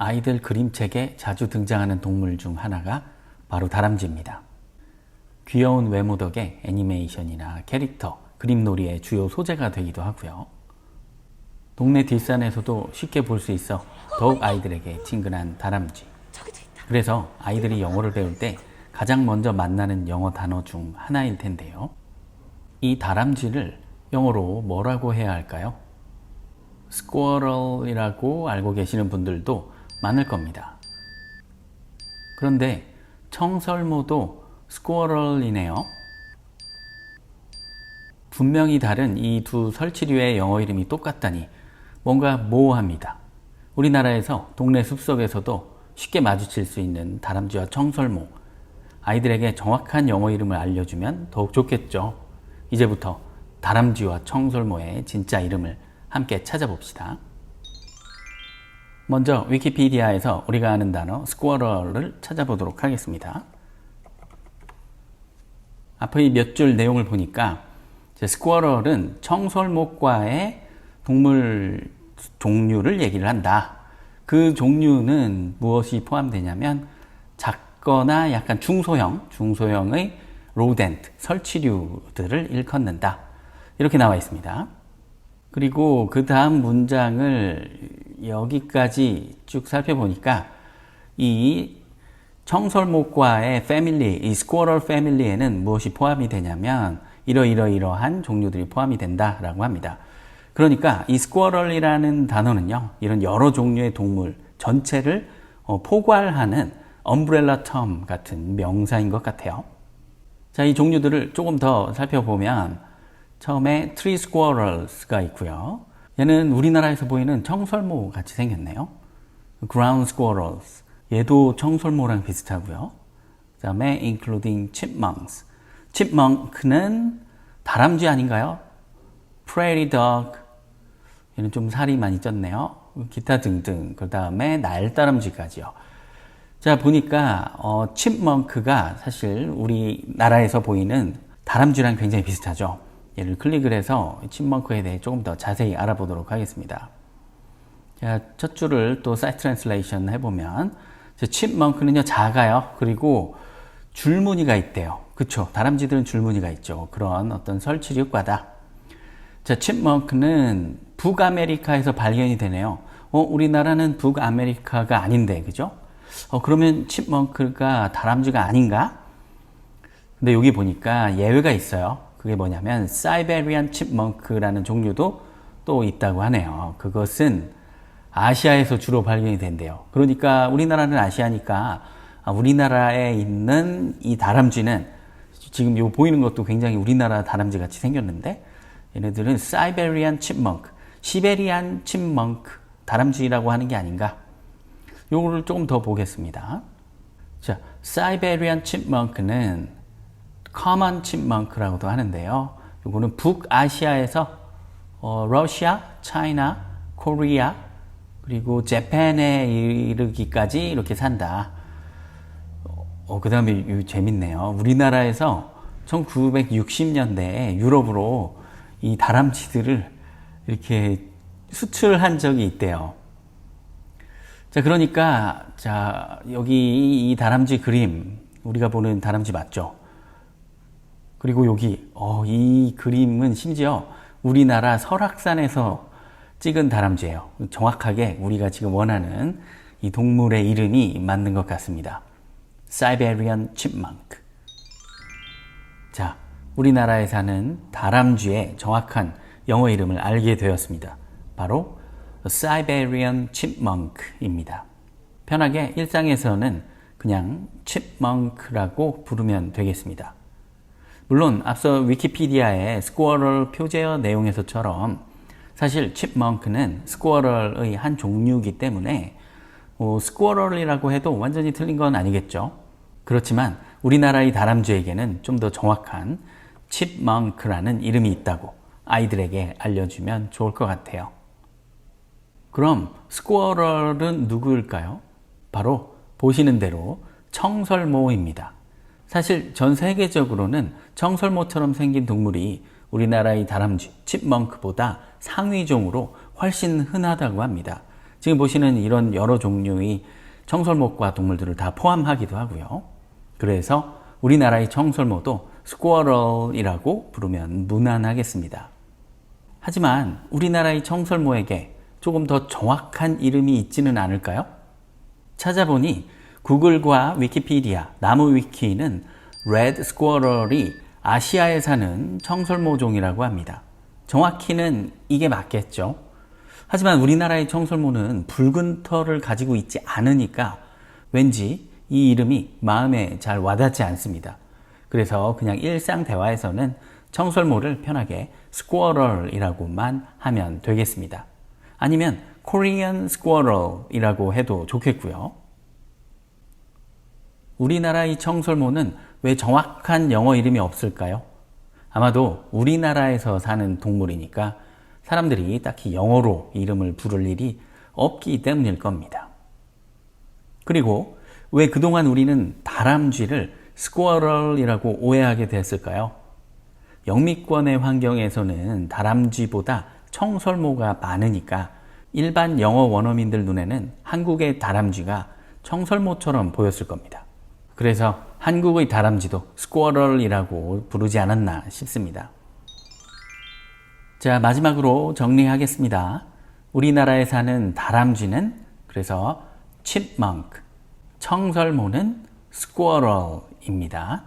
아이들 그림책에 자주 등장하는 동물 중 하나가 바로 다람쥐입니다. 귀여운 외모 덕에 애니메이션이나 캐릭터, 그림놀이의 주요 소재가 되기도 하고요. 동네 뒷산에서도 쉽게 볼 수 있어 더욱 아이들에게 친근한 다람쥐. 그래서 아이들이 영어를 배울 때 가장 먼저 만나는 영어 단어 중 하나일 텐데요. 이 다람쥐를 영어로 뭐라고 해야 할까요? squirrel이라고 알고 계시는 분들도 많을 겁니다. 그런데 청설모도 squirrel이네요. 분명히 다른 이 두 설치류의 영어 이름이 똑같다니 뭔가 모호합니다. 우리나라에서 동네 숲속에서도 쉽게 마주칠 수 있는 다람쥐와 청설모, 아이들에게 정확한 영어 이름을 알려주면 더욱 좋겠죠. 이제부터 다람쥐와 청설모의 진짜 이름을 함께 찾아봅시다. 먼저 위키피디아에서 우리가 아는 단어 squirrel을 찾아보도록 하겠습니다. 앞의 몇 줄 내용을 보니까 squirrel은 청설모과의 동물 종류를 얘기를 한다. 그 종류는 무엇이 포함되냐면 작거나 약간 중소형의 로덴트, 설치류들을 일컫는다. 이렇게 나와 있습니다. 그리고 그 다음 문장을 여기까지 쭉 살펴보니까 이 청설모과의 패밀리, 이 스쿼럴 패밀리에는 무엇이 포함이 되냐면 이러한 종류들이 포함이 된다라고 합니다. 그러니까 이 스쿼럴이라는 단어는요, 이런 여러 종류의 동물 전체를 포괄하는 엄브렐라 텀 같은 명사인 것 같아요. 자, 이 종류들을 조금 더 살펴보면 처음에 tree squirrels가 있고요. 얘는 우리나라에서 보이는 청설모 같이 생겼네요. ground squirrels, 얘도 청설모랑 비슷하고요. 그 다음에 including chipmunks, chipmunk는 다람쥐 아닌가요? prairie dog, 얘는 좀 살이 많이 쪘네요. 기타 등등, 그 다음에 날다람쥐까지요. 자, 보니까 chipmunk가 사실 우리나라에서 보이는 다람쥐랑 굉장히 비슷하죠. 얘를 클릭을 해서 chipmunk에 대해 조금 더 자세히 알아보도록 하겠습니다. 자, 첫 줄을 또 사이트 트랜슬레이션 해보면 chipmunk는요 작아요. 그리고 줄무늬가 있대요. 그쵸? 다람쥐들은 줄무늬가 있죠. 그런 어떤 설치류과다. 자, chipmunk는 북아메리카에서 발견이 되네요. 우리나라는 북아메리카가 아닌데, 그죠? 그러면 chipmunk가 다람쥐가 아닌가? 근데 여기 보니까 예외가 있어요. 그게 뭐냐면 사이베리안 칩먼크라는 종류도 또 있다고 하네요. 그것은 아시아에서 주로 발견이 된대요. 그러니까 우리나라는 아시아니까 우리나라에 있는 이 다람쥐는 지금 요 보이는 것도 굉장히 우리나라 다람쥐 같이 생겼는데 얘네들은 사이베리안 칩먼크, 시베리안 칩먼크 다람쥐라고 하는 게 아닌가? 요거를 조금 더 보겠습니다. 자, 사이베리안 칩먼크는 common chipmunk라고도 하는데요. 이거는 북아시아에서 러시아, 차이나, 코리아, 그리고 재팬에 이르기까지 이렇게 산다. 그 다음에 재밌네요. 우리나라에서 1960년대에 유럽으로 이 다람쥐들을 이렇게 수출한 적이 있대요. 자, 그러니까 여기 이 다람쥐 그림, 우리가 보는 다람쥐 맞죠? 그리고 여기 이 그림은 심지어 우리나라 설악산에서 찍은 다람쥐예요. 정확하게 우리가 지금 원하는 이 동물의 이름이 맞는 것 같습니다. 사이베리안 칩먼크. 자, 우리나라에 사는 다람쥐의 정확한 영어 이름을 알게 되었습니다. 바로 사이베리안 칩먼크입니다. 편하게 일상에서는 그냥 칩먼크라고 부르면 되겠습니다. 물론 앞서 위키피디아의 스쿼럴 표제어 내용에서처럼 사실 칩먼크는 스쿼럴의 한 종류이기 때문에 스쿼럴이라고 해도 완전히 틀린 건 아니겠죠. 그렇지만 우리나라의 다람쥐에게는 좀 더 정확한 칩먼크라는 이름이 있다고 아이들에게 알려주면 좋을 것 같아요. 그럼 스쿼럴은 누구일까요? 바로 보시는 대로 청설모입니다. 사실 전 세계적으로는 청설모처럼 생긴 동물이 우리나라의 다람쥐, 칩먼크보다 상위종으로 훨씬 흔하다고 합니다. 지금 보시는 이런 여러 종류의 청설모과 동물들을 다 포함하기도 하고요. 그래서 우리나라의 청설모도 스쿼럴이라고 부르면 무난하겠습니다. 하지만 우리나라의 청설모에게 조금 더 정확한 이름이 있지는 않을까요? 찾아보니 구글과 위키피디아, 나무위키는 레드 스쿼럴이 아시아에 사는 청설모종이라고 합니다. 정확히는 이게 맞겠죠. 하지만 우리나라의 청설모는 붉은 털을 가지고 있지 않으니까 왠지 이 이름이 마음에 잘 와닿지 않습니다. 그래서 그냥 일상 대화에서는 청설모를 편하게 스쿼럴이라고만 하면 되겠습니다. 아니면 코리안 스쿼럴이라고 해도 좋겠고요. 우리나라의 청설모는 왜 정확한 영어 이름이 없을까요? 아마도 우리나라에서 사는 동물이니까 사람들이 딱히 영어로 이름을 부를 일이 없기 때문일 겁니다. 그리고 왜 그동안 우리는 다람쥐를 스쿼럴이라고 오해하게 됐을까요? 영미권의 환경에서는 다람쥐보다 청설모가 많으니까 일반 영어 원어민들 눈에는 한국의 다람쥐가 청설모처럼 보였을 겁니다. 그래서 한국의 다람쥐도 스쿼럴이라고 부르지 않았나 싶습니다. 자, 마지막으로 정리하겠습니다. 우리나라에 사는 다람쥐는 그래서 chipmunk, 청설모는 squirrel입니다.